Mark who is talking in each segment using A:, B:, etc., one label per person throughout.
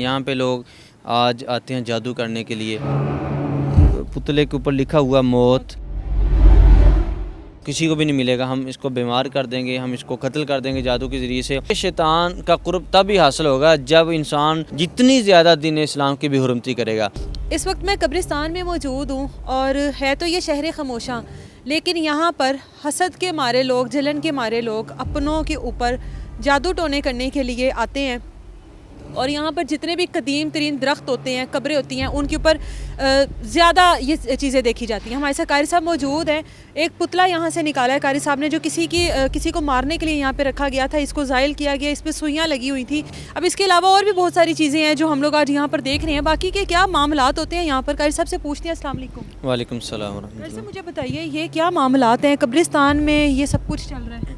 A: یہاں پہ لوگ آج آتے ہیں جادو کرنے کے لیے. پتلے کے اوپر لکھا ہوا موت کسی کو بھی نہیں ملے گا، ہم اس کو بیمار کر دیں گے، ہم اس کو قتل کر دیں گے جادو کے ذریعے سے. شیطان کا قرب تب ہی حاصل ہوگا جب انسان جتنی زیادہ دین اسلام کی بے حرمتی کرے گا.
B: اس وقت میں قبرستان میں موجود ہوں اور ہے تو یہ شہر خموشاں، لیکن یہاں پر حسد کے مارے لوگ، جلن کے مارے لوگ اپنوں کے اوپر جادو ٹونے کرنے کے لیے آتے ہیں. اور یہاں پر جتنے بھی قدیم ترین درخت ہوتے ہیں، قبریں ہوتی ہیں، ان کے اوپر زیادہ یہ چیزیں دیکھی جاتی ہیں. ہمارے ساتھ قاری صاحب موجود ہیں. ایک پتلا یہاں سے نکالا ہے قاری صاحب نے، جو کسی کو مارنے کے لیے یہاں پہ رکھا گیا تھا. اس کو زائل کیا گیا، اس پہ سوئیاں لگی ہوئی تھی. اب اس کے علاوہ اور بھی بہت ساری چیزیں ہیں جو ہم لوگ آج یہاں پر دیکھ رہے ہیں. باقی کے کیا معاملات ہوتے ہیں یہاں پر، قاری صاحب سے پوچھتے ہیں. السلام علیکم.
A: وعلیکم السلام ورحمۃ
B: قاری صاحب
A: اللہ.
B: مجھے بتائیے یہ کیا معاملات ہیں قبرستان میں، یہ سب کچھ چل رہا ہے؟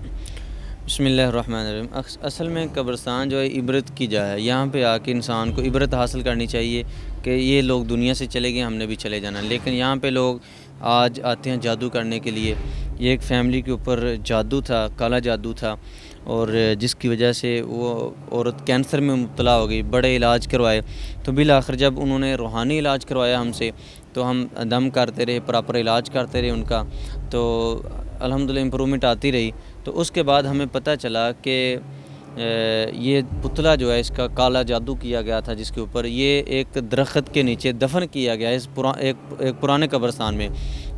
A: بسم اللہ الرحمن الرحیم. اصل میں قبرستان جو ہے عبرت کی جا ہے. یہاں پہ آ کے انسان کو عبرت حاصل کرنی چاہیے کہ یہ لوگ دنیا سے چلے گئے، ہم نے بھی چلے جانا. لیکن یہاں پہ لوگ آج آتے ہیں جادو کرنے کے لیے. یہ ایک فیملی کے اوپر جادو تھا، کالا جادو تھا، اور جس کی وجہ سے وہ عورت کینسر میں مبتلا ہو گئی. بڑے علاج کروائے تو بالآخر جب انہوں نے روحانی علاج کروایا ہم سے، تو ہم دم کرتے رہے، پراپر علاج کرتے رہے ان کا، تو الحمدللہ امپرومنٹ آتی رہی. تو اس کے بعد ہمیں پتہ چلا کہ یہ پتلا جو ہے اس کا کالا جادو کیا گیا تھا، جس کے اوپر یہ ایک درخت کے نیچے دفن کیا گیا ہے ایک پرانے قبرستان میں.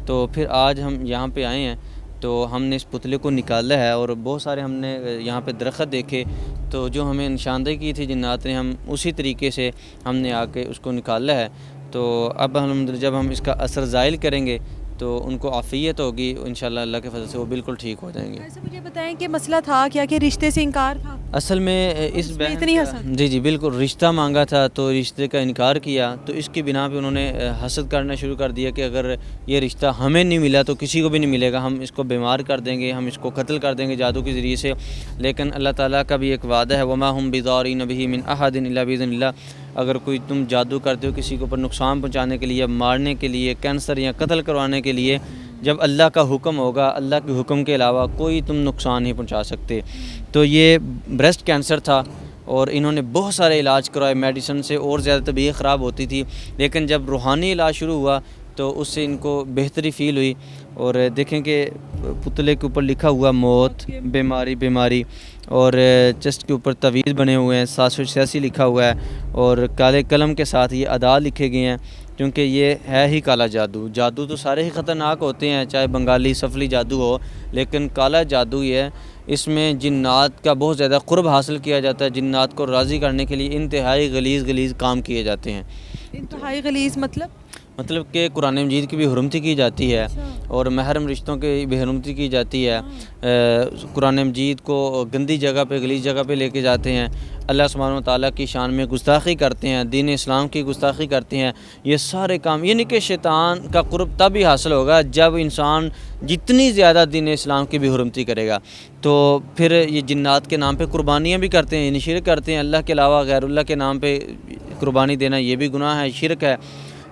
A: تو پھر آج ہم یہاں پہ آئے ہیں تو ہم نے اس پتلے کو نکالا ہے، اور بہت سارے ہم نے یہاں پہ درخت دیکھے تو جو ہمیں نشاندہی کی تھی جنات نے، ہم اسی طریقے سے ہم نے آ کے اس کو نکالا ہے. تو اب الحمدللہ جب ہم اس کا اثر زائل کریں گے تو ان کو عافیت ہوگی انشاءاللہ، اللہ کے فضل سے وہ بالکل ٹھیک ہو جائیں گے.
B: ایسے مجھے بتائیں کہ مسئلہ تھا کیا کہ رشتے سے انکار تھا؟
A: اصل میں اس بہن
B: اتنی
A: کا
B: حسد؟
A: جی بالکل رشتہ مانگا تھا تو رشتے کا انکار کیا، تو اس کی بنا پہ انہوں نے حسد کرنا شروع کر دیا کہ اگر یہ رشتہ ہمیں نہیں ملا تو کسی کو بھی نہیں ملے گا، ہم اس کو بیمار کر دیں گے، ہم اس کو قتل کر دیں گے جادو کے ذریعے سے. لیکن اللہ تعالیٰ کا بھی ایک وعدہ ہے، وما ہم بضارین بہ من احد الا باذن اللہ. اگر کوئی تم جادو کرتے ہو کسی کے اوپر نقصان پہنچانے کے لیے، مارنے کے لیے، کینسر یا قتل کروانے کے لیے، جب اللہ کا حکم ہوگا، اللہ کے حکم کے علاوہ کوئی تم نقصان نہیں پہنچا سکتے. تو یہ بریسٹ کینسر تھا اور انہوں نے بہت سارے علاج کروائے میڈیسن سے، اور زیادہ طبیعت خراب ہوتی تھی. لیکن جب روحانی علاج شروع ہوا تو اس سے ان کو بہتری فیل ہوئی. اور دیکھیں کہ پتلے کے اوپر لکھا ہوا موت، بیماری، اور چیسٹ کے اوپر تعویذ بنے ہوئے ہیں، 786 لکھا ہوا ہے، اور کالے قلم کے ساتھ یہ اعداد لکھے گئے ہیں. کیونکہ یہ ہے ہی کالا جادو. جادو تو سارے ہی خطرناک ہوتے ہیں، چاہے بنگالی سفلی جادو ہو، لیکن کالا جادو یہ ہے، اس میں جنات کا بہت زیادہ قرب حاصل کیا جاتا ہے. جنات کو راضی کرنے کے لیے انتہائی غلیظ کام کیے جاتے ہیں.
B: انتہائی غلیظ
A: مطلب کہ قرآن مجید کی بھی حرمتی کی جاتی ہے، اور محرم رشتوں کی بھی حرمتی کی جاتی ہے. قرآن مجید کو گندی جگہ پہ، غلیظ جگہ پہ لے کے جاتے ہیں. اللہ سبحانہ و تعالیٰ کی شان میں گستاخی کرتے ہیں، دین اسلام کی گستاخی کرتے ہیں. یہ سارے کام یعنی کہ شیطان کا قرب تب ہی حاصل ہوگا جب انسان جتنی زیادہ دین اسلام کی بھی حرمتی کرے گا. تو پھر یہ جنات کے نام پہ قربانیاں بھی کرتے ہیں، یعنی شرک کرتے ہیں. اللہ کے علاوہ غیر اللہ کے نام پہ قربانی دینا یہ بھی گناہ ہے، شرک ہے.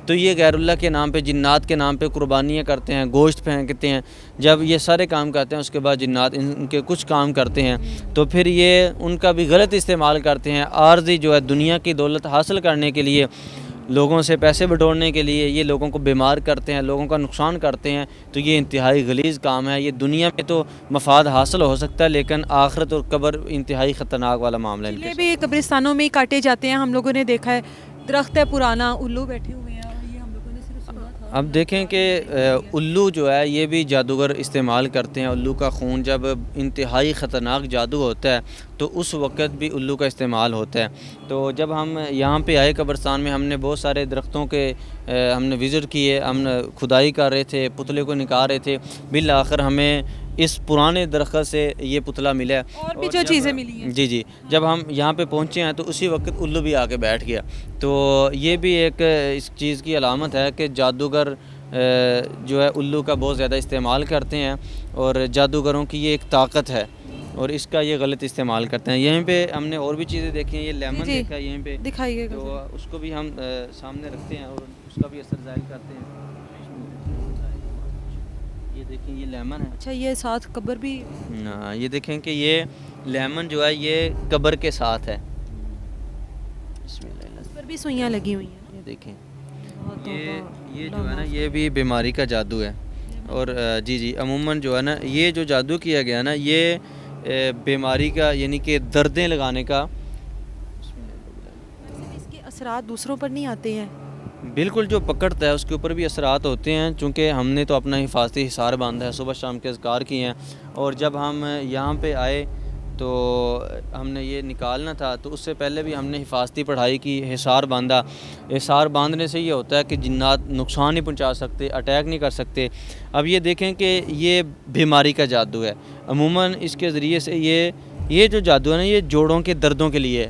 A: تو یہ غیر اللہ کے نام پہ، جنات کے نام پہ قربانیاں کرتے ہیں، گوشت پھینکتے ہیں. جب یہ سارے کام کرتے ہیں اس کے بعد جنات ان کے کچھ کام کرتے ہیں تو پھر یہ ان کا بھی غلط استعمال کرتے ہیں. عارضی جو ہے دنیا کی دولت حاصل کرنے کے لیے، لوگوں سے پیسے بٹورنے کے لیے یہ لوگوں کو بیمار کرتے ہیں، لوگوں کا نقصان کرتے ہیں. تو یہ انتہائی غلیظ کام ہے. یہ دنیا میں تو مفاد حاصل ہو سکتا ہے، لیکن آخرت اور قبر انتہائی خطرناک والا معاملہ ہے.
B: یہ بھی قبرستانوں میں کاٹے جاتے ہیں، ہم لوگوں نے دیکھا ہے. درخت ہے پرانا، الو بیٹھے ہوئے ہیں.
A: اب دیکھیں کہ الو جو ہے یہ بھی جادوگر استعمال کرتے ہیں. الو کا خون جب انتہائی خطرناک جادو ہوتا ہے تو اس وقت بھی الو کا استعمال ہوتا ہے. تو جب ہم یہاں پہ آئے قبرستان میں، ہم نے بہت سارے درختوں کے ہم نے وزٹ کیے، ہم کھدائی کر رہے تھے، پتلے کو نکال رہے تھے. بالآخر ہمیں اس پرانے درخت سے یہ پتلا ملا ہے.
B: اور بھی جو چیزیں ملی ہیں.
A: جی جب ہم یہاں پہ پہنچے ہیں تو اسی وقت الو بھی آ کے بیٹھ گیا. تو یہ بھی ایک اس چیز کی علامت ہے کہ جادوگر جو ہے الو کا بہت زیادہ استعمال کرتے ہیں، اور جادوگروں کی یہ ایک طاقت ہے اور اس کا یہ غلط استعمال کرتے ہیں. یہیں پہ ہم نے اور بھی چیزیں دیکھی ہیں. یہ لیمن دیکھا ہے یہیں پہ،
B: دکھائیے گا.
A: تو اس کو بھی ہم سامنے رکھتے ہیں اور اس کا بھی اثر ظاہر کرتے ہیں. یہ دیکھیں یہ لیمن ہے.
B: اچھا یہ ساتھ قبر بھی؟
A: ہاں یہ دیکھیں کہ یہ لیمن جو ہے یہ قبر کے ساتھ ہے. بسم اللہ.
B: بھی سوئیاں لگی ہوئی ہیں.
A: یہ دیکھیں یہ جو ہے نا یہ بھی بیماری کا جادو ہے. اور جی عموماً جو ہے نا یہ جو جادو کیا گیا نا یہ بیماری کا یعنی کہ دردیں لگانے کا.
B: اس کے اثرات دوسروں پر نہیں آتے ہیں؟
A: بالکل جو پکڑتا ہے اس کے اوپر بھی اثرات ہوتے ہیں چونکہ ہم نے تو اپنا حفاظتی حصار باندھا ہے, صبح شام کے اذکار کیے ہیں. اور جب ہم یہاں پہ آئے تو ہم نے یہ نکالنا تھا تو اس سے پہلے بھی ہم نے حفاظتی پڑھائی کی, حصار باندھا. حصار باندھنے سے یہ ہوتا ہے کہ جنات نقصان نہیں پہنچا سکتے, اٹیک نہیں کر سکتے. اب یہ دیکھیں کہ یہ بیماری کا جادو ہے. عموماً اس کے ذریعے سے یہ جو جادو ہے نا یہ جوڑوں کے دردوں کے لیے ہے.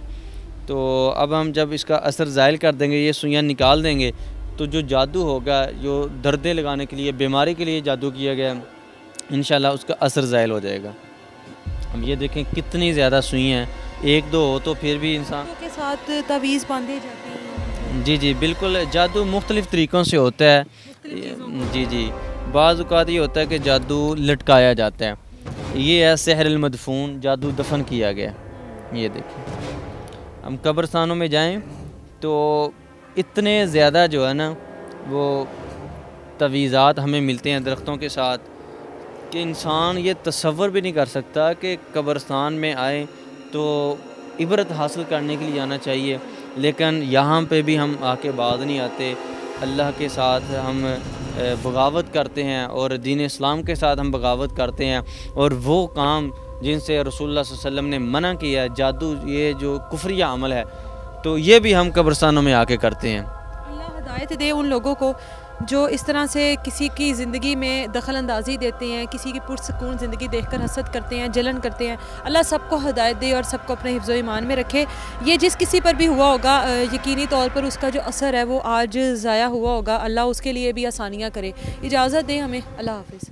A: تو اب ہم جب اس کا اثر زائل کر دیں گے, یہ سوئیاں نکال دیں گے, تو جو جادو ہوگا جو دردیں لگانے کے لیے بیماری کے لیے جادو کیا گیا انشاءاللہ اس کا اثر زائل ہو جائے گا. اب یہ دیکھیں کتنی زیادہ سوئیاں ہیں, ایک دو ہو تو پھر بھی انسان
B: کے ساتھ تعویذ باندھے جاتے ہیں.
A: جی بالکل جادو مختلف طریقوں سے ہوتا ہے. جی بعض اوقات یہ ہوتا ہے کہ جادو لٹکایا جاتا ہے. یہ ہے سحر المدفون, جادو دفن کیا گیا. یہ دیکھیں ہم قبرستانوں میں جائیں تو اتنے زیادہ جو ہے نا وہ تعویذات ہمیں ملتے ہیں درختوں کے ساتھ کہ انسان یہ تصور بھی نہیں کر سکتا کہ قبرستان میں آئے تو عبرت حاصل کرنے کے لیے آنا چاہیے. لیکن یہاں پہ بھی ہم آ کے بعد نہیں آتے, اللہ کے ساتھ ہم بغاوت کرتے ہیں اور دین اسلام کے ساتھ ہم بغاوت کرتے ہیں. اور وہ کام جن سے رسول اللہ صلی اللہ علیہ وسلم نے منع کیا ہے, جادو یہ جو کفریہ عمل ہے, تو یہ بھی ہم قبرستانوں میں آ کے کرتے ہیں.
B: اللہ ہدایت دے ان لوگوں کو جو اس طرح سے کسی کی زندگی میں دخل اندازی دیتے ہیں, کسی کی پرسکون زندگی دیکھ کر حسد کرتے ہیں, جلن کرتے ہیں. اللہ سب کو ہدایت دے اور سب کو اپنے حفظ و ایمان میں رکھے. یہ جس کسی پر بھی ہوا ہوگا یقینی طور پر اس کا جو اثر ہے وہ آج ضائع ہوا ہوگا. اللہ اس کے لیے بھی آسانیاں کرے. اجازت دے ہمیں. اللہ حافظ.